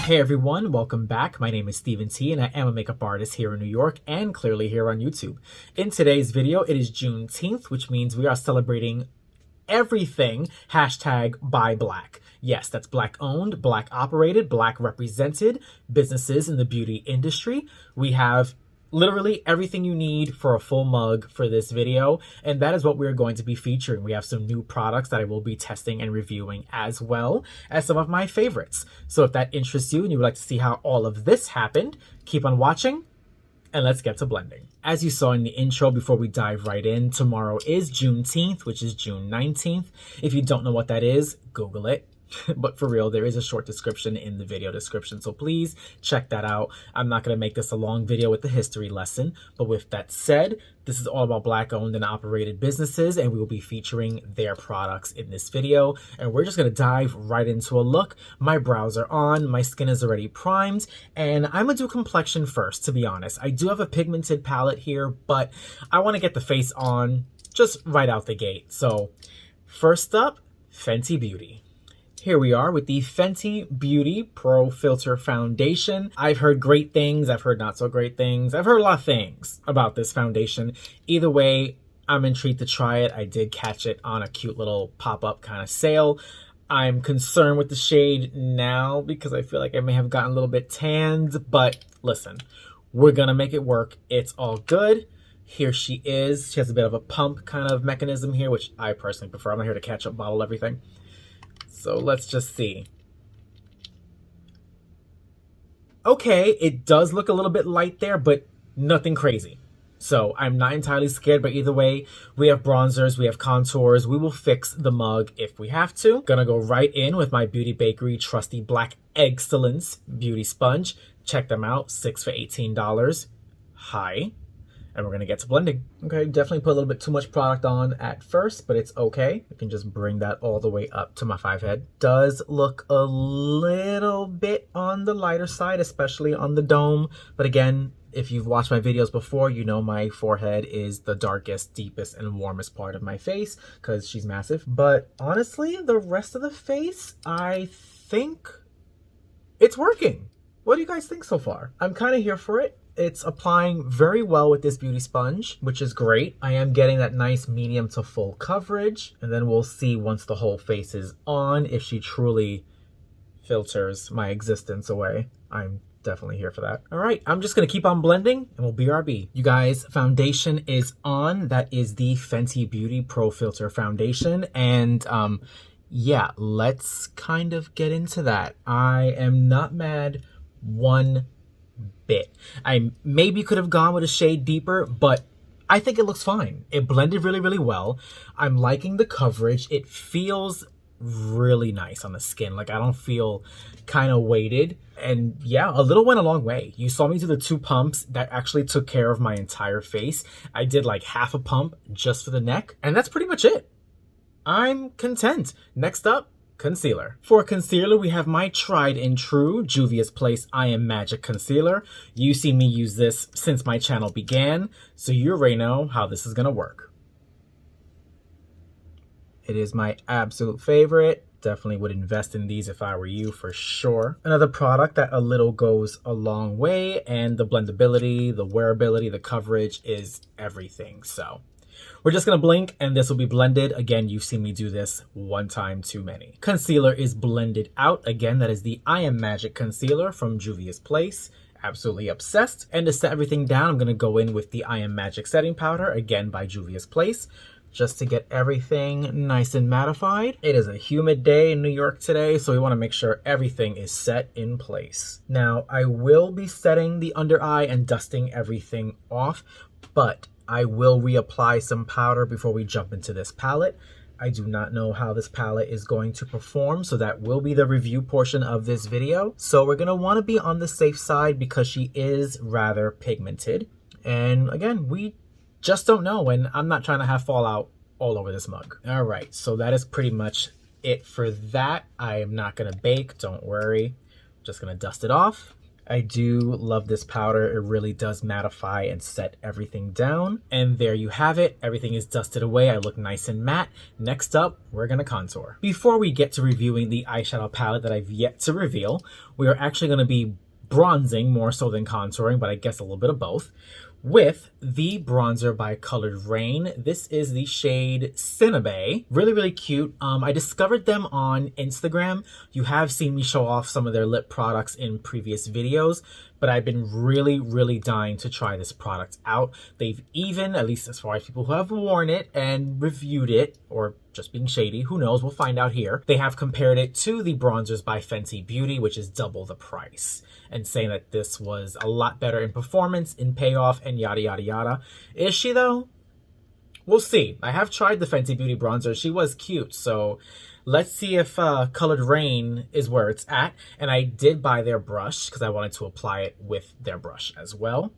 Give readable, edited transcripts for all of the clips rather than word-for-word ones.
Hey everyone, welcome back. My name is Steven T and I am a makeup artist here in New York and clearly here on YouTube. In today's video, it is Juneteenth, which means we are celebrating everything #buy black. Yes, that's black owned, black operated, black represented businesses in the beauty industry. We have literally everything you need for a full mug for this video, and that is what we're going to be featuring. We have some new products that I will be testing and reviewing, as well as some of my favorites. So if that interests you and you would like to see how all of this happened, keep on watching and let's get to blending. As you saw in the intro, before we dive right in, tomorrow is Juneteenth, which is June 19th. If you don't know what that is, Google it. But for real, there is a short description in the video description, so please check that out. I'm not going to make this a long video with the history lesson, but with that said, this is all about black owned and operated businesses, and we will be featuring their products in this video. And we're just going to dive right into a look. My brows are on, my skin is already primed, and I'm going to do complexion first, to be honest. I do have a pigmented palette here, but I want to get the face on just right out the gate. So first up, Fenty Beauty. Here we are with the Fenty Beauty Pro Filter Foundation. I've heard great things, I've heard not so great things. I've heard a lot of things about this foundation. Either way, I'm intrigued to try it. I did catch it on a cute little pop-up kind of sale. I'm concerned with the shade now because I feel like I may have gotten a little bit tanned, but listen, we're gonna make it work. It's all good. Here she is. She has a bit of a pump kind of mechanism here, which I personally prefer. I'm not here to catch up bottle everything. So let's just see. Okay, it does look a little bit light there, but nothing crazy. So I'm not entirely scared, but either way, we have bronzers, we have contours. We will fix the mug if we have to. Gonna go right in with my Beauty Bakery Trusty Black Excellence Beauty Sponge. Check them out, 6 for $18. Hi. And we're gonna get to blending. Okay, definitely put a little bit too much product on at first, but it's okay. I can just bring that all the way up to my 5 head. Does look a little bit on the lighter side, especially on the dome. But again, if you've watched my videos before, you know my forehead is the darkest, deepest, and warmest part of my face because she's massive. But honestly, the rest of the face, I think it's working. What do you guys think so far? I'm kind of here for it. It's applying very well with this beauty sponge, which is great. I am getting that nice medium to full coverage. And then we'll see once the whole face is on if she truly filters my existence away. I'm definitely here for that. All right, I'm just gonna keep on blending and we'll BRB. You guys, foundation is on. That is the Fenty Beauty Pro Filter Foundation. And yeah, let's kind of get into that. I am not mad one bit. I maybe could have gone with a shade deeper, but I think it looks fine. It blended really, really well. I'm liking the coverage. It feels really nice on the skin. Like I don't feel kind of weighted. And yeah, a little went a long way. You saw me do the 2 pumps that actually took care of my entire face. I did like half a pump just for the neck, and that's pretty much it. I'm content. Next up, concealer. For concealer, we have my tried and true Juvia's Place I Am Magic Concealer. You've seen me use this since my channel began, so you already know how this is gonna work. It is my absolute favorite. Definitely would invest in these if I were you, for sure. Another product that a little goes a long way, and the blendability, the wearability, the coverage is everything. So we're just gonna blink and this will be blended. Again, you've seen me do this one time too many. Concealer is blended out. Again, that is the I Am Magic Concealer from Juvia's Place. Absolutely obsessed. And to set everything down, I'm gonna go in with the I Am Magic Setting Powder, again by Juvia's Place, just to get everything nice and mattified. It is a humid day in New York today, so we wanna make sure everything is set in place. Now, I will be setting the under eye and dusting everything off, but I will reapply some powder before we jump into this palette. I do not know how this palette is going to perform, so that will be the review portion of this video. So we're gonna wanna be on the safe side because she is rather pigmented. And again, we just don't know, and I'm not trying to have fallout all over this mug. All right, so that is pretty much it for that. I am not gonna bake, don't worry. Just gonna dust it off. I do love this powder. It really does mattify and set everything down. And there you have it. Everything is dusted away. I look nice and matte. Next up, we're gonna contour. Before we get to reviewing the eyeshadow palette that I've yet to reveal, we are actually gonna be bronzing more so than contouring, but I guess a little bit of both, with the bronzer by Colored Rain. This is the shade Cinnabe. Really, really cute. I discovered them on Instagram. You have seen me show off some of their lip products in previous videos, but I've been really, really dying to try this product out. They've even, at least as far as people who have worn it and reviewed it, or just being shady, who knows, we'll find out here. They have compared it to the bronzers by Fenty Beauty, which is double the price, and saying that this was a lot better in performance, in payoff, and yada, yada, yada. Is she though? We'll see. I have tried the Fenty Beauty bronzer. She was cute, so let's see if Colored Rain is where it's at. And I did buy their brush because I wanted to apply it with their brush as well.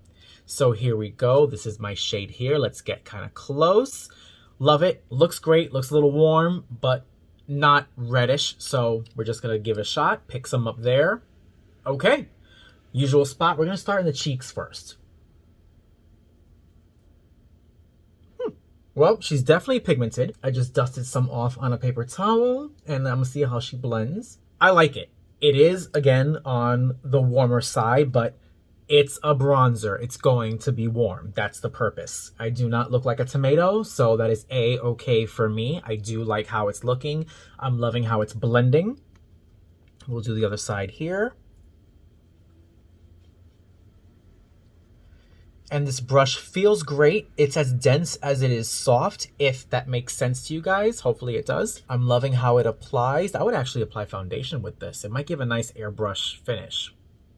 So here we go. This is my shade here. Let's get kind of close. Love it. Looks great. Looks a little warm, but not reddish. So we're just going to give it a shot. Pick some up there. Okay. Usual spot. We're going to start in the cheeks first. Well, she's definitely pigmented. I just dusted some off on a paper towel, and I'm gonna see how she blends. I like it. It is, again, on the warmer side, but it's a bronzer. It's going to be warm. That's the purpose. I do not look like a tomato, so that is A-okay for me. I do like how it's looking. I'm loving how it's blending. We'll do the other side here. And this brush feels great. It's as dense as it is soft, if that makes sense to you guys. Hopefully it does. I'm loving how it applies. I would actually apply foundation with this. It might give a nice airbrush finish.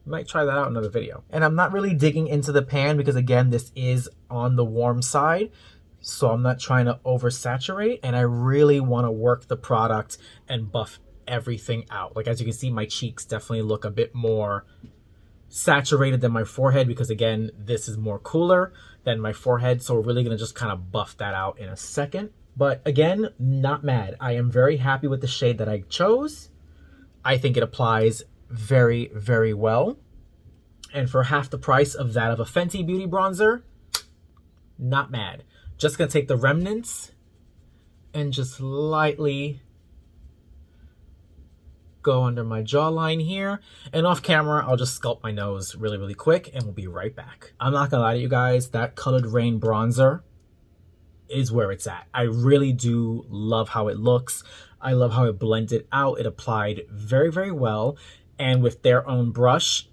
Might try that out in another video. And I'm not really digging into the pan because, again, this is on the warm side. So I'm not trying to oversaturate. And I really want to work the product and buff everything out. Like, as you can see, my cheeks definitely look a bit more saturated than my forehead because, again, this is more cooler than my forehead, so we're really gonna just kind of buff that out in a second. But again, not mad. I am very happy with the shade that I chose. I think it applies very, very well, and for half the price of that of a Fenty Beauty bronzer, not mad. Just gonna take the remnants and just lightly go under my jawline here, and off camera I'll just sculpt my nose really, really quick, and we'll be right back. I'm not gonna lie to you guys, that Colored Rain bronzer is where it's at. I really do love how it looks. I love how it blended out. It applied very, very well, and with their own brush,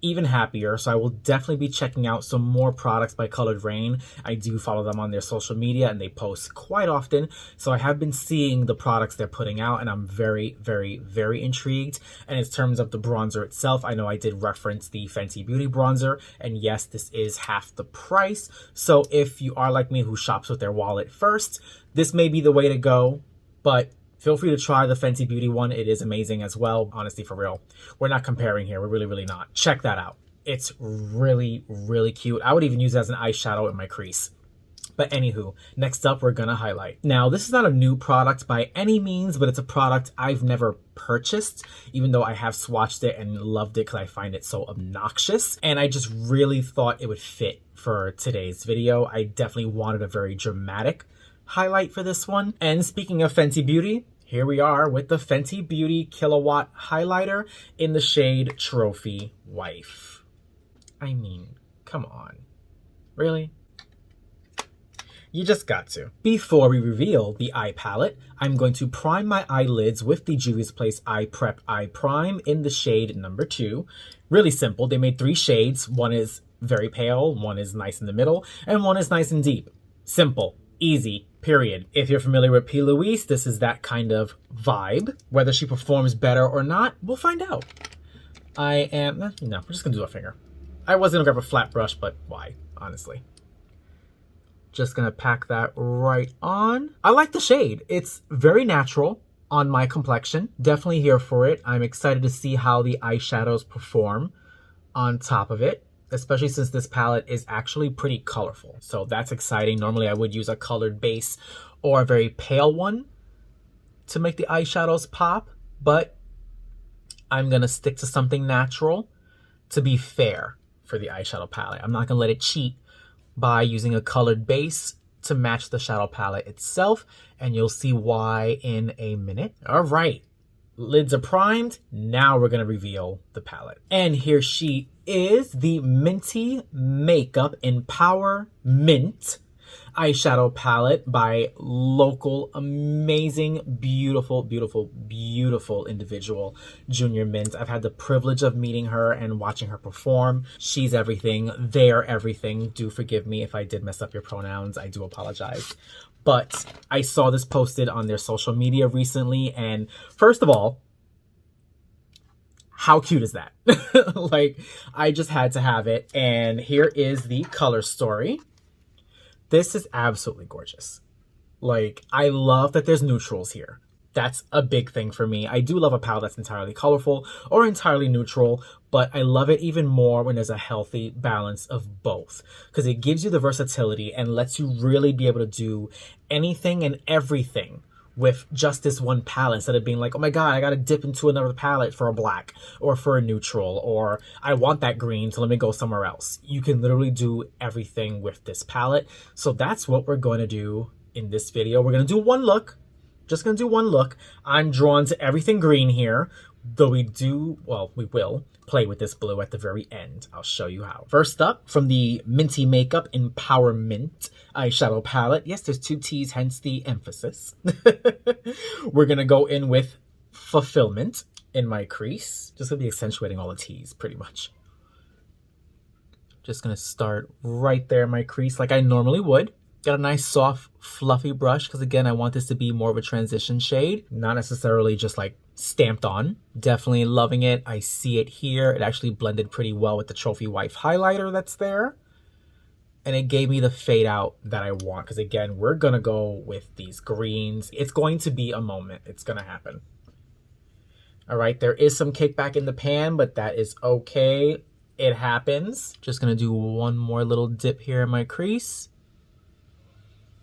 even happier. So I will definitely be checking out some more products by Colored Rain. I do follow them on their social media and they post quite often. So I have been seeing the products they're putting out, and I'm very, very, very intrigued. And in terms of the bronzer itself, I know I did reference the Fenty Beauty bronzer, and yes, this is half the price. So if you are like me who shops with their wallet first, this may be the way to go, but feel free to try the Fenty Beauty one. It is amazing as well. Honestly, for real. We're not comparing here. We're really, really not. Check that out. It's really, really cute. I would even use it as an eyeshadow in my crease. But anywho, next up, we're gonna highlight. Now, this is not a new product by any means, but it's a product I've never purchased, even though I have swatched it and loved it because I find it so obnoxious. And I just really thought it would fit for today's video. I definitely wanted a very dramatic highlight for this one. And speaking of Fenty Beauty, here we are with the Fenty Beauty Kilowatt Highlighter in the shade Trophy Wife. I mean, come on. Really? You just got to. Before we reveal the eye palette, I'm going to prime my eyelids with the Juvia's Place Eye Prep Eye Prime in the shade number 2. Really simple. They made 3 shades. One is very pale, one is nice in the middle, and one is nice and deep. Simple. Easy, period. If you're familiar with P. Louise, this is that kind of vibe. Whether she performs better or not, we'll find out. We're just gonna do a finger. I was gonna grab a flat brush, but why, honestly? Just gonna pack that right on. I like the shade. It's very natural on my complexion. Definitely here for it. I'm excited to see how the eyeshadows perform on top of it, especially since this palette is actually pretty colorful. So that's exciting. Normally I would use a colored base or a very pale one to make the eyeshadows pop, but I'm gonna stick to something natural to be fair for the eyeshadow palette. I'm not gonna let it cheat by using a colored base to match the shadow palette itself, and you'll see why in a minute. All right, lids are primed. Now we're gonna reveal the palette. And here she is, the Minty Makeup Empower Mint eyeshadow palette by local, amazing, beautiful, beautiful, beautiful individual, Junior Mint. I've had the privilege of meeting her and watching her perform. She's everything. They're everything. Do forgive me if I did mess up your pronouns. I do apologize. But I saw this posted on their social media recently, and first of all, how cute is that? Like, I just had to have it. And here is the color story. This is absolutely gorgeous. Like, I love that there's neutrals here. That's a big thing for me. I do love a palette that's entirely colorful or entirely neutral, but I love it even more when there's a healthy balance of both, because it gives you the versatility and lets you really be able to do anything and everything with just this one palette, instead of being like, oh my God, I gotta dip into another palette for a black or for a neutral, or I want that green, so let me go somewhere else. You can literally do everything with this palette. So that's what we're going to do in this video. We're gonna do one look, just gonna do one look. I'm drawn to everything green here, though we will play with this blue at the very end. I'll show you how. First up, from the Minty Makeup Empowerment eyeshadow palette. Yes, there's two T's, hence the emphasis. We're gonna go in with Fulfillment in my crease. Just gonna be accentuating all the T's pretty much. Just gonna start right there in my crease like I normally would. Got a nice soft fluffy brush because again I want this to be more of a transition shade, not necessarily just like stamped on. Definitely loving it. I see it here. It actually blended pretty well with the Trophy Wife highlighter that's there, and it gave me the fade out that I want, because again we're gonna go with these greens. It's going to be a moment. It's gonna happen. All right, there is some kickback in the pan, but that is okay. It happens. Just gonna do one more little dip here in my crease,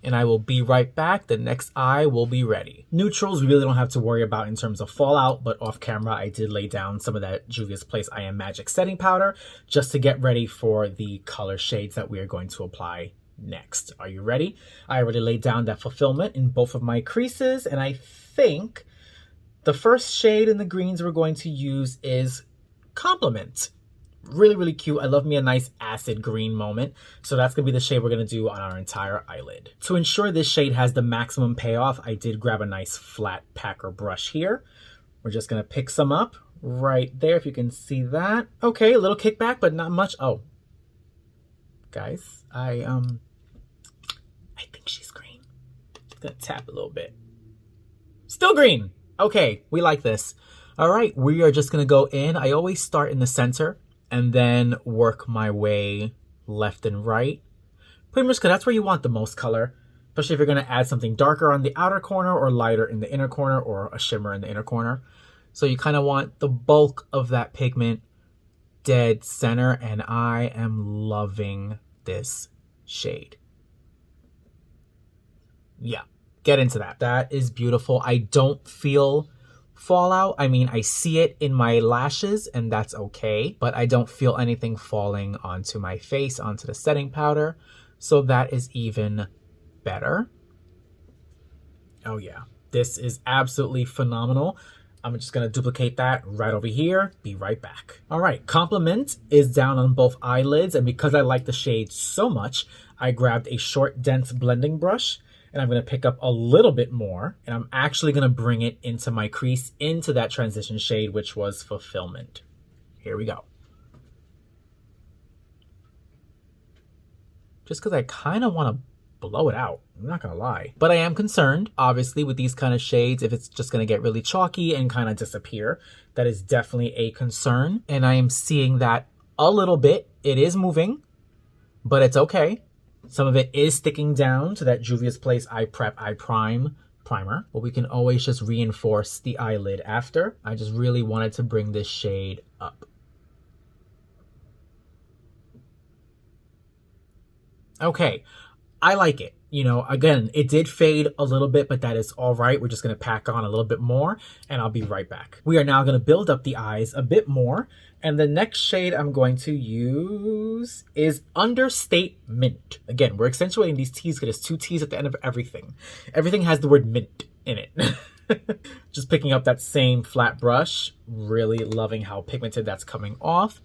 and I will be right back. The next eye will be ready. Neutrals we really don't have to worry about in terms of fallout, but off camera I did lay down some of that Juvia's Place I Am Magic setting powder just to get ready for the color shades that we are going to apply next. Are you ready? I already laid down that Fulfillment in both of my creases, and I think the first shade in the greens we're going to use is Compliment. Really, really cute. I love me a nice acid green moment. So that's gonna be the shade we're gonna do on our entire eyelid. To ensure this shade has the maximum payoff, I did grab a nice flat packer brush here. We're just gonna pick some up right there, if you can see that. Okay, a little kickback, but not much. Oh, guys, I think she's green. Just gonna tap a little bit. Still green. Okay, we like this. All right, we are just gonna go in. I always start in the center and then work my way left and right. Pretty much because that's where you want the most color, especially if you're going to add something darker on the outer corner or lighter in the inner corner or a shimmer in the inner corner. So you kind of want the bulk of that pigment dead center, and I am loving this shade. Yeah, get into that. That is beautiful. I don't feel fallout. I mean, I see it in my lashes and that's okay, but I don't feel anything falling onto my face, onto the setting powder. So that is even better. Oh yeah, this is absolutely phenomenal. I'm just gonna duplicate that right over here. Be right back. All right, Compliment is down on both eyelids, and because I like the shade so much, I grabbed a short, dense blending brush, and I'm going to pick up a little bit more, and I'm actually going to bring it into my crease, into that transition shade, which was Fulfillment. Here we go. Just because I kind of want to blow it out, I'm not going to lie. But I am concerned, obviously, with these kind of shades, if it's just going to get really chalky and kind of disappear. That is definitely a concern, and I am seeing that a little bit. It is moving, but it's okay. Some of it is sticking down to that Juvia's Place Eye Prep Eye Prime primer, but we can always just reinforce the eyelid after. I just really wanted to bring this shade up. Okay, I like it. You know, again, it did fade a little bit, but that is all right. We're just going to pack on a little bit more and I'll be right back. We are now going to build up the eyes a bit more. And the next shade I'm going to use is Understatement. Again, we're accentuating these T's because there's two T's at the end of everything. Everything has the word mint in it. Just picking up that same flat brush, really loving how pigmented that's coming off.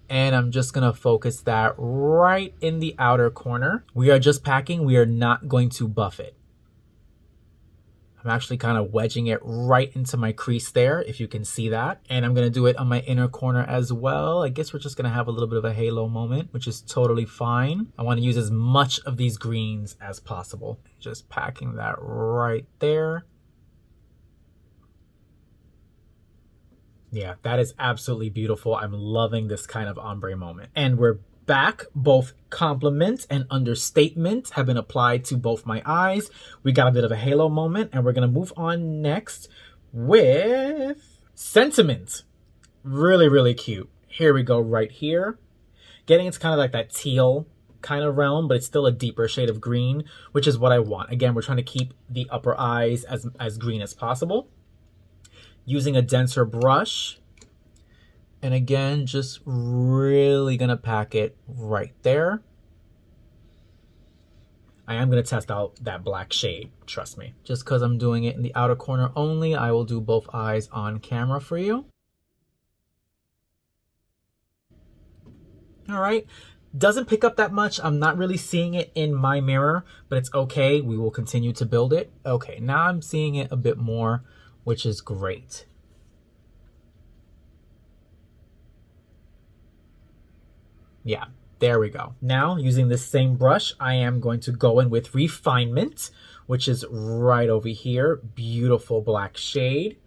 And I'm just gonna focus that right in the outer corner. We are just packing, we are not going to buff it. I'm actually kind of wedging it right into my crease there, if you can see that. And I'm gonna do it on my inner corner as well. I guess we're just gonna have a little bit of a halo moment, which is totally fine. I wanna use as much of these greens as possible. Just packing that right there. Yeah, that is absolutely beautiful. I'm loving this kind of ombre moment. And we're back. Both compliment and understatement have been applied to both my eyes. We got a bit of a halo moment, and we're going to move on next with sentiment. Really, really cute. Here we go right here. Getting into kind of like that teal kind of realm, but it's still a deeper shade of green, which is what I want. Again, we're trying to keep the upper eyes as green as possible. Using a denser brush. And again, just really gonna pack it right there. I am gonna test out that black shade, trust me. Just because I'm doing it in the outer corner only, I will do both eyes on camera for you. All right, doesn't pick up that much. I'm not really seeing it in my mirror, but it's okay. We will continue to build it. Okay, now I'm seeing it a bit more, which is great. Yeah, there we go. Now, using this same brush, I am going to go in with Refinement, which is right over here. Beautiful black shade.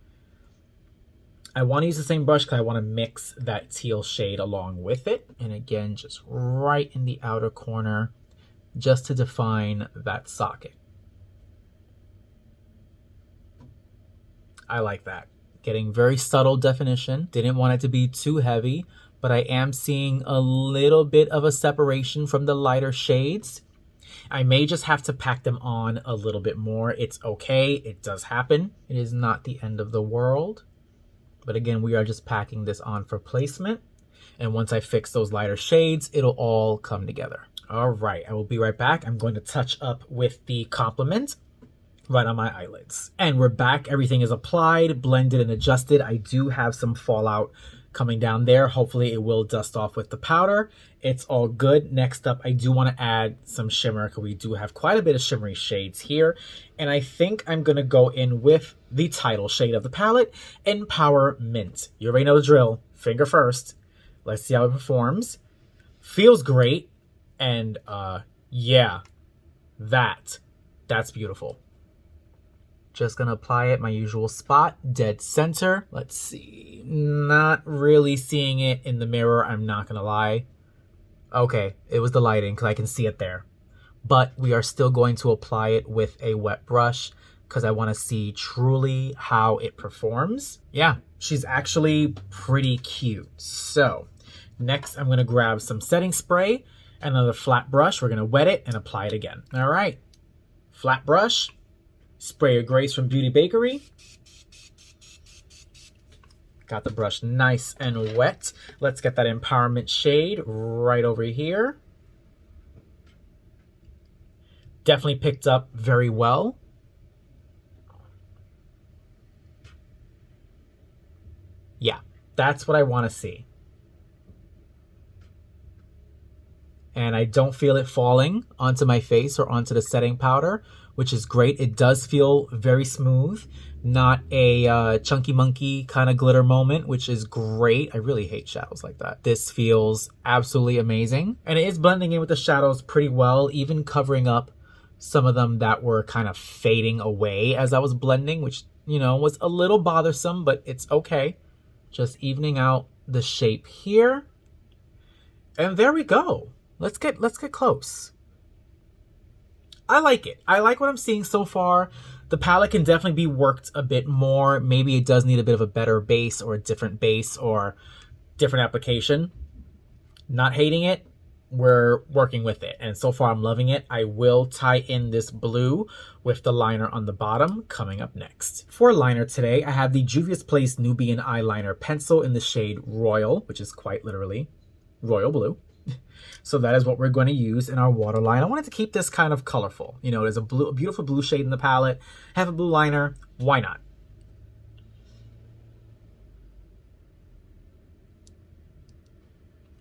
I want to use the same brush because I want to mix that teal shade along with it. And again, just right in the outer corner, just to define that socket. I like that. Getting very subtle definition. Didn't want it to be too heavy, but I am seeing a little bit of a separation from the lighter shades. I may just have to pack them on a little bit more. It's okay. It does happen. It is not the end of the world. But again, we are just packing this on for placement. And once I fix those lighter shades, it'll all come together. All right, I will be right back. I'm going to touch up with the complement right on my eyelids. And we're back. Everything is applied, blended, and adjusted. I do have some fallout coming down there. Hopefully it will dust off with the powder. It's all good. Next up, I do want to add some shimmer because we do have quite a bit of shimmery shades here. And I think I'm going to go in with the title shade of the palette, Empowerment. You already know the drill. Finger first. Let's see how it performs. Feels great. And yeah, that's beautiful. Just gonna apply it my usual spot, dead center. Let's see, not really seeing it in the mirror, I'm not gonna lie. Okay, it was the lighting because I can see it there. But we are still going to apply it with a wet brush because I want to see truly how it performs. Yeah, she's actually pretty cute. So next I'm gonna grab some setting spray and another flat brush. We're gonna wet it and apply it again. All right, flat brush. Spray your Grace from Beauty Bakery. Got the brush nice and wet. Let's get that Empowerment shade right over here. Definitely picked up very well. Yeah, that's what I want to see. And I don't feel it falling onto my face or onto the setting powder, which is great. It does feel very smooth, not a chunky monkey kind of glitter moment, which is great. I really hate shadows like that. This feels absolutely amazing. And it is blending in with the shadows pretty well, even covering up some of them that were kind of fading away as I was blending, which, you know, was a little bothersome, but it's okay. Just evening out the shape here. And there we go. Let's get close. I like it. I like what I'm seeing so far. The palette can definitely be worked a bit more. Maybe it does need a bit of a better base or a different base or different application. Not hating it. we're working with it. And so far I'm loving it. I will tie in this blue with the liner on the bottom coming up next. For liner today, I have the Juvia's Place Nubian Eyeliner Pencil in the shade Royal, which is quite literally royal blue. So that is what we're going to use in our waterline. I wanted to keep this kind of colorful. You know, there's a beautiful blue shade in the palette. Have a blue liner. Why not?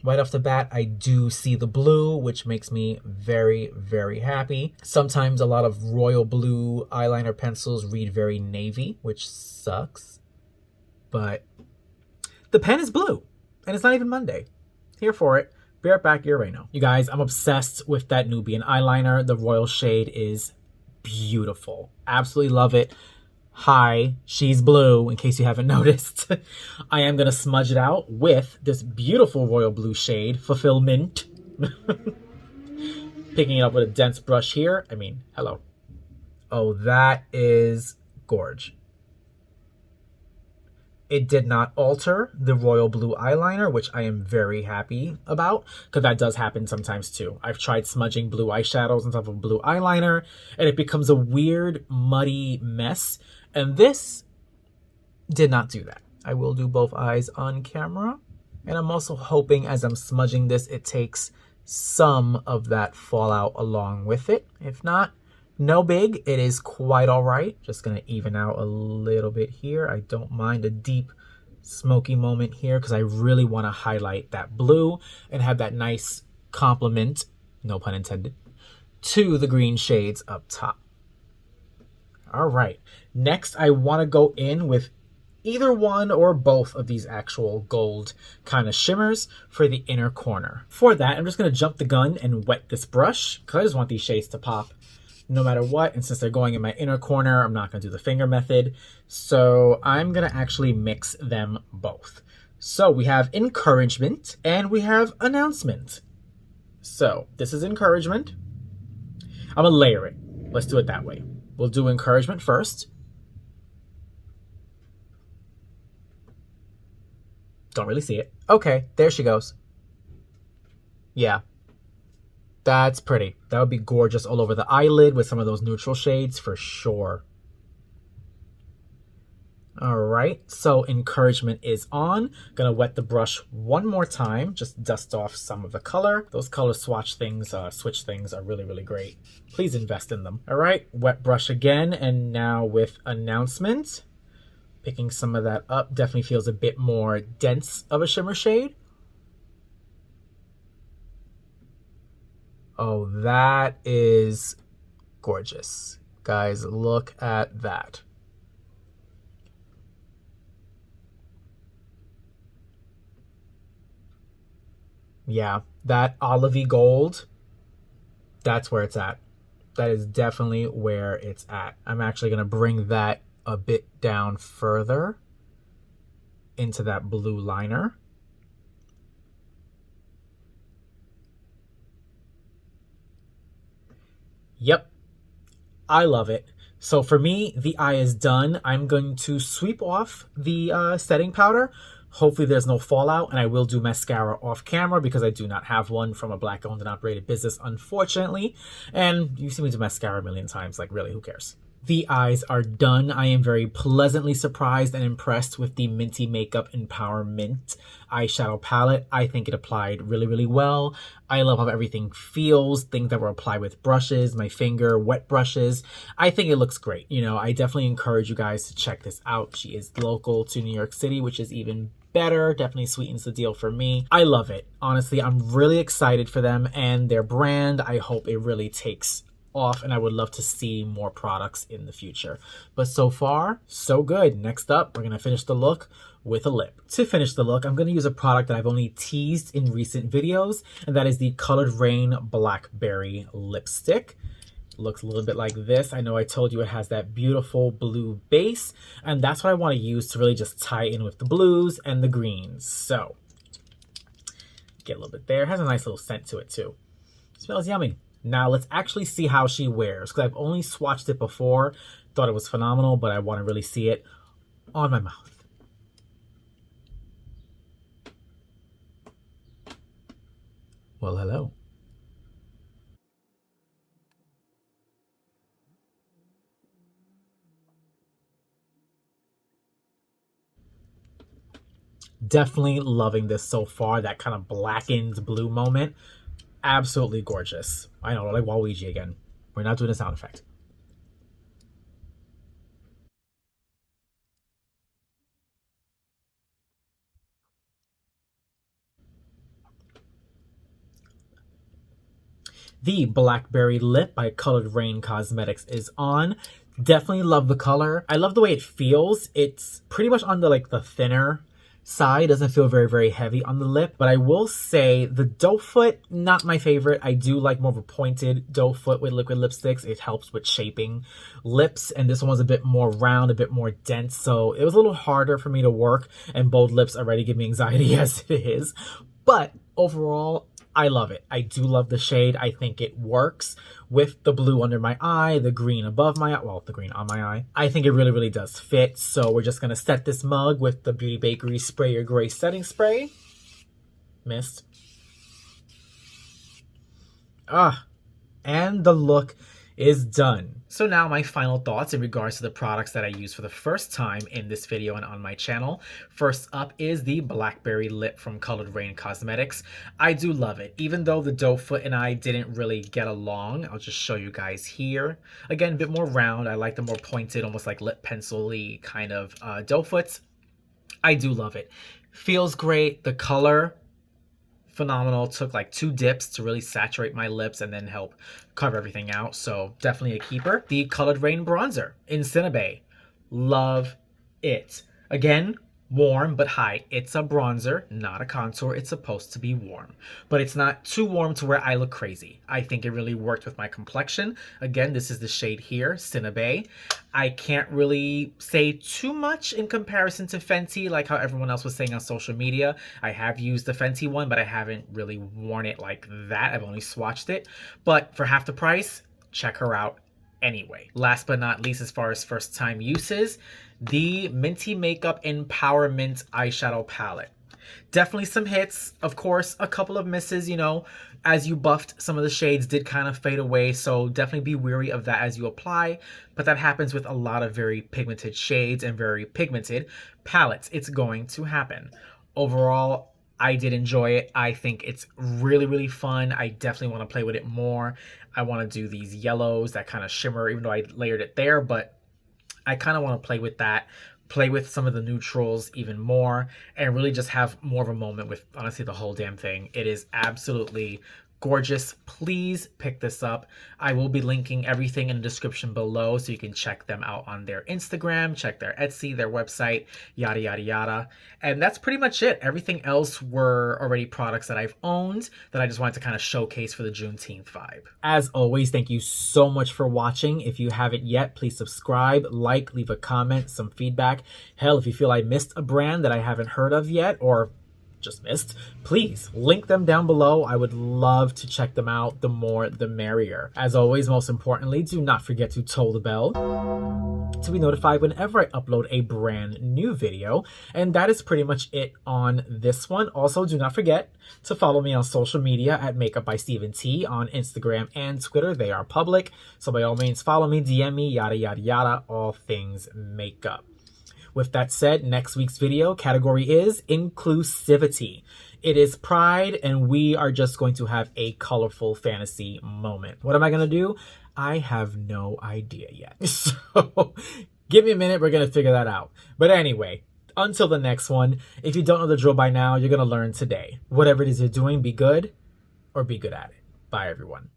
Right off the bat, I do see the blue, which makes me very, very happy. Sometimes a lot of royal blue eyeliner pencils read very navy, which sucks. But the pen is blue, and it's not even Monday. Here for it. Be right back, your Reno. You guys, I'm obsessed with that Nubian eyeliner. The royal shade is beautiful. Absolutely love it. Hi, she's blue, in case you haven't noticed. I am going to smudge it out with this beautiful royal blue shade, Fulfillment. Picking it up with a dense brush here. I mean, hello. Oh, that is gorge. It did not alter the royal blue eyeliner, which I am very happy about, because that does happen sometimes too. I've tried smudging blue eyeshadows on top of blue eyeliner, and it becomes a weird, muddy mess. And this did not do that. I will do both eyes on camera. And I'm also hoping as I'm smudging this, it takes some of that fallout along with it. If not, no big. It is quite all right. Just going to even out a little bit here. I don't mind a deep smoky moment here because I really want to highlight that blue and have that nice complement, no pun intended, to the green shades up top. All right. Next, I want to go in with either one or both of these actual gold kind of shimmers for the inner corner. For that, I'm just going to jump the gun and wet this brush because I just want these shades to pop no matter what. And since they're going in my inner corner, I'm not going to do the finger method. So I'm going to actually mix them both. So we have encouragement and we have announcement. So this is encouragement. I'm going to layer it. Let's do it that way. We'll do encouragement first. Don't really see it. Okay, there she goes. Yeah. That's pretty. That would be gorgeous all over the eyelid with some of those neutral shades for sure. All right, so encouragement is on. Gonna wet the brush one more time, just dust off some of the color. Those color switch things are really, really great. Please invest in them. All right, wet brush again, and now with announcement. Picking some of that up, definitely feels a bit more dense of a shimmer shade. Oh, that is gorgeous. Guys, look at that. Yeah, that olivey gold, that's where it's at. That is definitely where it's at. I'm actually going to bring that a bit down further into that blue liner. Yep, I love it. So for me, the eye is done. I'm going to sweep off the setting powder. Hopefully there's no fallout, and I will do mascara off camera because I do not have one from a Black-owned and operated business, unfortunately. And you've seen me do mascara a million times, like really, who cares? The eyes are done. I am very pleasantly surprised and impressed with the Minty Makeup Empowerment eyeshadow palette. I think it applied really, really well. I love how everything feels, things that were applied with brushes, my finger, wet brushes. I think it looks great. You know, I definitely encourage you guys to check this out. She is local to New York City, which is even better. Definitely sweetens the deal for me. I love it. Honestly, I'm really excited for them and their brand. I hope it really takes off, and I would love to see more products in the future. But so far, so good. Next up, we're going to finish the look with a lip. To finish the look, I'm going to use a product that I've only teased in recent videos, and that is the Colored Rain Blackberry Lipstick. Looks a little bit like this. I know I told you it has that beautiful blue base, and that's what I want to use to really just tie in with the blues and the greens. So, get a little bit there. It has a nice little scent to it too. Smells yummy. Now let's actually see how she wears, because I've only swatched it before, thought it was phenomenal, but I want to really see it on my mouth. Well, hello. Definitely loving this so far. That kind of blackened blue moment. Absolutely gorgeous. I know, like Waluigi again. We're not doing a sound effect. The Blackberry Lip by Colored Rain Cosmetics is on. Definitely love the color. I love the way it feels. It's pretty much on the the thinner side. It doesn't feel very, very heavy on the lip. But I will say the doe foot, not my favorite. I do like more of a pointed doe foot with liquid lipsticks. It helps with shaping lips. And this one's a bit more round, a bit more dense. So it was a little harder for me to work. And bold lips already give me anxiety as it is. But overall, I love it. I do love the shade. I think it works with the blue under my eye, the green above my eye, well, the green on my eye. I think it really, really does fit. So we're just going to set this mug with the Beauty Bakery Spray Your Gray Setting Spray. Missed. And the look is done. So now my final thoughts in regards to the products that I used for the first time in this video and on my channel. First up is the Blackberry Lip from Colored Rain Cosmetics. I do love it. Even though the doe foot and I didn't really get along, I'll just show you guys here. Again, a bit more round. I like the more pointed, almost like lip pencil-y kind of doe foots. I do love it. Feels great. The color, phenomenal. Took like 2 dips to really saturate my lips and then help cover everything out. So definitely a keeper. The Colored Rain Bronzer in Cinnabay. Love it. Again, warm but high. It's a bronzer, not a contour. It's supposed to be warm, but it's not too warm to where I look crazy. I think it really worked with my complexion. Again, this is the shade here, Cinnabay. I can't really say too much in comparison to Fenty, like how everyone else was saying on social media. I have used the Fenty one, but I haven't really worn it like that. I've only swatched it. But for half the price, check her out anyway. Last but not least, as far as first time uses, the Minty Makeup Empowerment Eyeshadow Palette. Definitely some hits, of course, a couple of misses, you know, as you buffed, some of the shades did kind of fade away, so definitely be wary of that as you apply, but that happens with a lot of very pigmented shades and very pigmented palettes. It's going to happen. Overall, I did enjoy it. I think it's really, really fun. I definitely want to play with it more. I want to do these yellows that kind of shimmer, even though I layered it there, but I kind of want to play with that, play with some of the neutrals even more, and really just have more of a moment with, honestly, the whole damn thing. It is absolutely gorgeous. Please pick this up. I will be linking everything in the description below so you can check them out on their Instagram, check their Etsy, their website, yada, yada, yada. And that's pretty much it. Everything else were already products that I've owned that I just wanted to kind of showcase for the Juneteenth vibe. As always, thank you so much for watching. If you haven't yet, please subscribe, like, leave a comment, some feedback. Hell, if you feel I missed a brand that I haven't heard of yet or just missed, please link them down below. I would love to check them out. The more the merrier. As always, most importantly, do not forget to toll the bell to be notified whenever I upload a brand new video. And that is pretty much it on this one. Also, do not forget to follow me on social media at Makeup by Steven T on Instagram and Twitter. They are public, so by all means follow me, DM me, yada yada yada, all things makeup. With that said, next week's video category is inclusivity. It is Pride, and we are just going to have a colorful fantasy moment. What am I going to do? I have no idea yet. So give me a minute. We're going to figure that out. But anyway, until the next one, if you don't know the drill by now, you're going to learn today. Whatever it is you're doing, be good or be good at it. Bye, everyone.